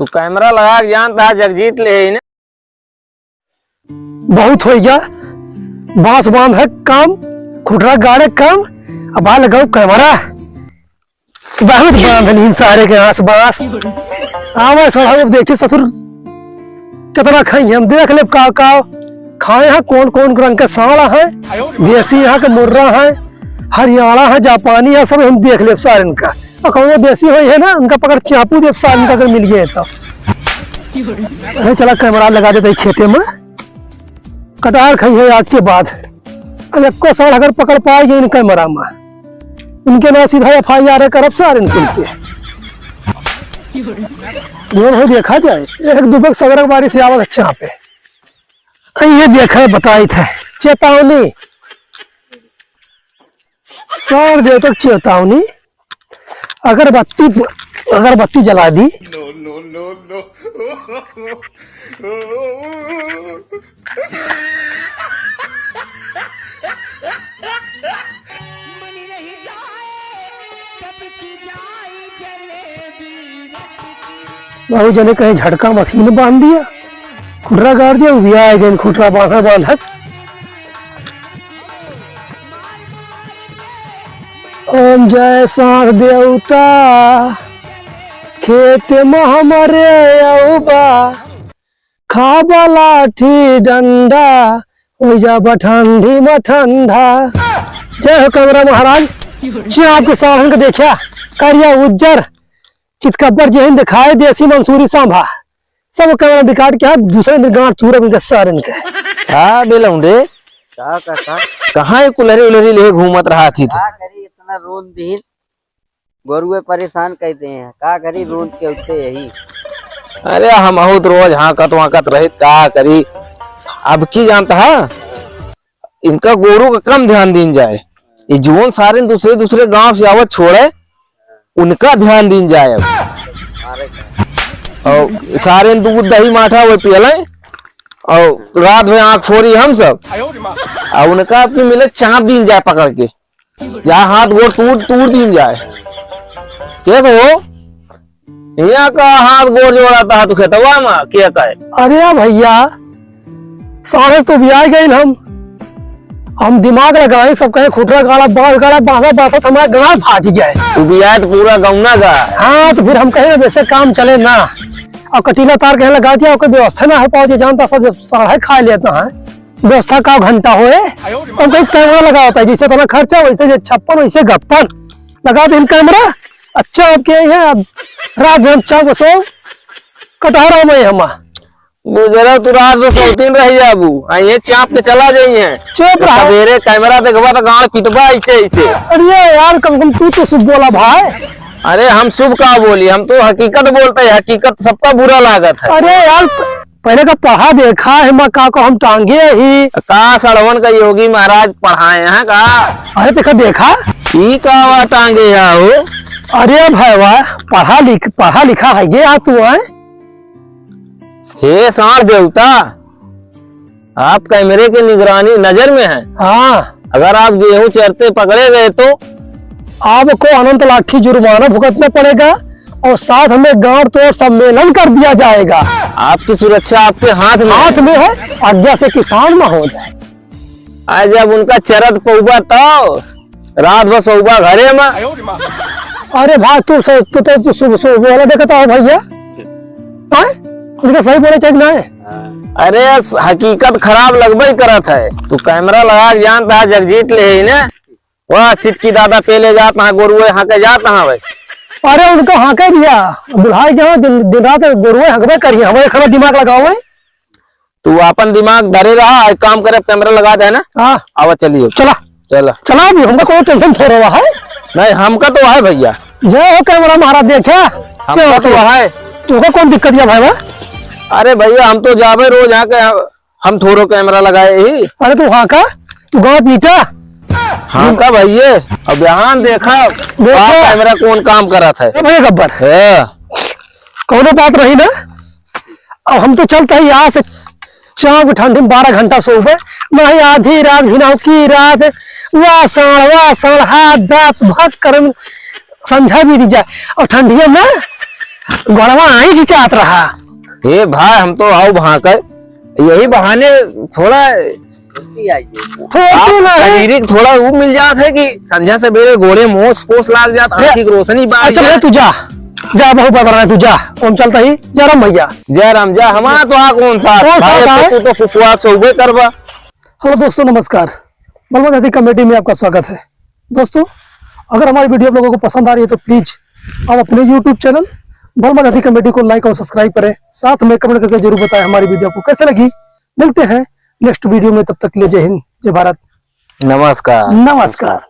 तू कैमरा लगा जानता जगजीत ले ही ना। बहुत हो गया, बांस बांध है काम, खुटरा गाड़े काम, अब आ लगाओ कैमरा। बहुत बांधन सारे के आस बास आवा थोड़ा देखिए ससुर कितना खाई हम देख ले का खाए हैं। कौन कौन रंग के साड़ा है, देसी यहाँ के मुर्रा है, हरियाणा है, जापानी है, सब हम देख ले सारे इनका। और कौन देसी हुई है ना उनका पकड़ चापू देख सारे इनका अगर मिल गया तो चला कैमरा लगा देते खेते में। कटार खाई है आज के बाद, अब एक को साड़ अगर पकड़ पाएगी इन कैमरा में, इनके ना सीधा FIR करब सारे इनके हो देखा जाए। एक दुबक सगरक बारी से आवत अच्छा पे ये देखा बताई थे चेतावनी सर दे तक चेतावनी। अगरबत्ती जला दी बाबू जने कहीं झटका मशीन बांध दिया, खुटरा गाड़ दिया, भी आए गए खुटरा बांधत। ओम जय साध देवता खेत में हमारे औबा खाबा लाठी डंडा हो जाबा ठंडी में ठंडा। जय हो कैमरा महाराज। आपके साधन को देखा करिया उज्जर चितकबर जहन दिखाए देसी मंसूरी सांभा सब कैमरा रिकॉर्ड किया। दूसरे दिन गांठ चूरा इनके सारे इनके हाँ बेलौंडे कहाँ कुलरी उलरी ले घूमत रहा थी इतना रोन दिन गोरुए परेशान कहते हैं का करी रोन के उठते यही। अरे हम बहुत रोज हाँकत वाकत रहे का करी। अब की जानता है इनका गोरू का कम ध्यान दीन जाए, ये जुवन सारे दूसरे गांव से आवत छोड़े उनका ध्यान दीन जाए। और सारे दूध दही माठा वो पियले और रात में आंख फोड़ी हम सब और उनका अपनी मिले चाप दीन जाए पकड़ के, जहाँ हाथ गोड़ तूड़ दीन जाए। कैसे हो यहाँ का हाथ गोड़ जोड़ाता है तो खेतवा में क्या कहे। अरे भैया सारे तो भी आ गए हम दिमाग लगाए सब कहे खुटरा गाड़ा बांस गाड़ा बांसा हमारा गाड़ फाट जाए। तू भी आए तो पूरा गौना का। हाँ तो फिर हम कहे वैसे काम चले ना, और कटीला तार कहे लगा दिया व्यवस्था ना हो पाओ जानता सब साढ़े खा लेता है। व्यवस्था का घंटा होए हम कहीं कैमरा लगा होता है जैसे तो खर्चा वैसे 56 वैसे 56 लगा दे कैमरा। अच्छा आपके यहाँ रात में 4 बसो कटहरा में हम गुजरा तू रात में 100 रही जाबू ये चाप के चला जाइए चुप रहा सवेरे कैमरा देखबा तो गांव पिटबा ऐसे। अरे यार कम कम तू तो शुभ बोला भाई। अरे हम शुभ का बोली, हम तो हकीकत बोलते हैं, हकीकत सबका बुरा लागत है। अरे यार पहले का पढ़ा देखा है माँ का को हम टांगे ही का सड़वन का योगी महाराज पढ़ाए हैं का। अरे देखा ई का वा टांगे हो। अरे भाई वाह पढ़ा लिखा है ये तू है। हे साढ़ देवता आप कैमरे की निगरानी नजर में है। हाँ अगर आप गेहूं चरते पकड़े गए तो आपको अनंत लाठी जुर्माना भुगतना पड़ेगा और साथ में गांठ तोड़ सम्मेलन कर दिया जाएगा। आपकी सुरक्षा आपके हाथ में है, आज्ञा से किसान में हो जाए। आज जब उनका चरत पौबा तो रात भर सौबा घरे में। अरे भाई तू सुबह बोला देखता है भैया उनका सही बोले चाहिए ना। अरे हकीकत खराब लगबे करत है। तू कैमरा लगा जानता है जगजीत ले ही ना वह सिटकी दादा पेले जाता है गोरुए हाँके जाता है भाई। अरे उनका हाँके दिया बुढ़ाई के दिन रात गोरुए हाँकबे करिए हमारे खरा दिमाग लगाओ। तू अपन दिमाग धरे रहा एक काम करे कैमरा लगा दे ना। हाँ आवा चलिए चला भी हमका कोई टेंशन थोड़ा रहा है नहीं हमका तो है भैया। जय हो कैमरा महाराज देखा तो है तुमको कौन दिक्कत है भाई। अरे भैया हम तो जावे रोज यहाँ के हम थोड़ो कैमरा लगाए ही। अरे तू हाँ का तू गाँव पीटा हाँ का भैया अब यहाँ देखा कैमरा कौन काम करा था भैया गब्बर कौन बात रही ना। अब हम तो चलते हैं यहाँ से चाँद ठंडी में 12 घंटा सोबे नहीं आधी रात घिनाव की रात वाह साढ़ हाथ दांत भाग कर समझा भी दी जाए और ठंडिया में गौरवा आई जी चाहत रहा। हे भाई हम तो आओ वहां का यही बहाने थोड़ा जल्दी आइए। होती ना है। शरीरिक थोड़ा वो मिल जात है कि संध्या से बेरे गोड़े मोस पोस लाग जात, आंखी की रोशनी बाहर अच्छा तू जा जा, बहुत बड़ा रहा है, तू जा। हम चलता ही जा राम भैया। जय राम जा। हमारा तो आ कौन सा कौन सा भाई, है? तू तो फुफुआ से उबे करवा। हेलो दोस्तों, नमस्कार। बलवंत हाथी कमेटी में आपका स्वागत है। दोस्तों, अगर हमारी वीडियो आप लोगों को पसंद आ रही है तो प्लीज आप अपने यूट्यूब चैनल बलवंत हाथी कमेटी को लाइक और सब्सक्राइब करें, साथ में कमेंट करके जरूर बताएं हमारी वीडियो आपको कैसे लगी। मिलते हैं नेक्स्ट वीडियो में, तब तक के लिए जय हिंद, जय भारत, नमस्कार। नमस्कार।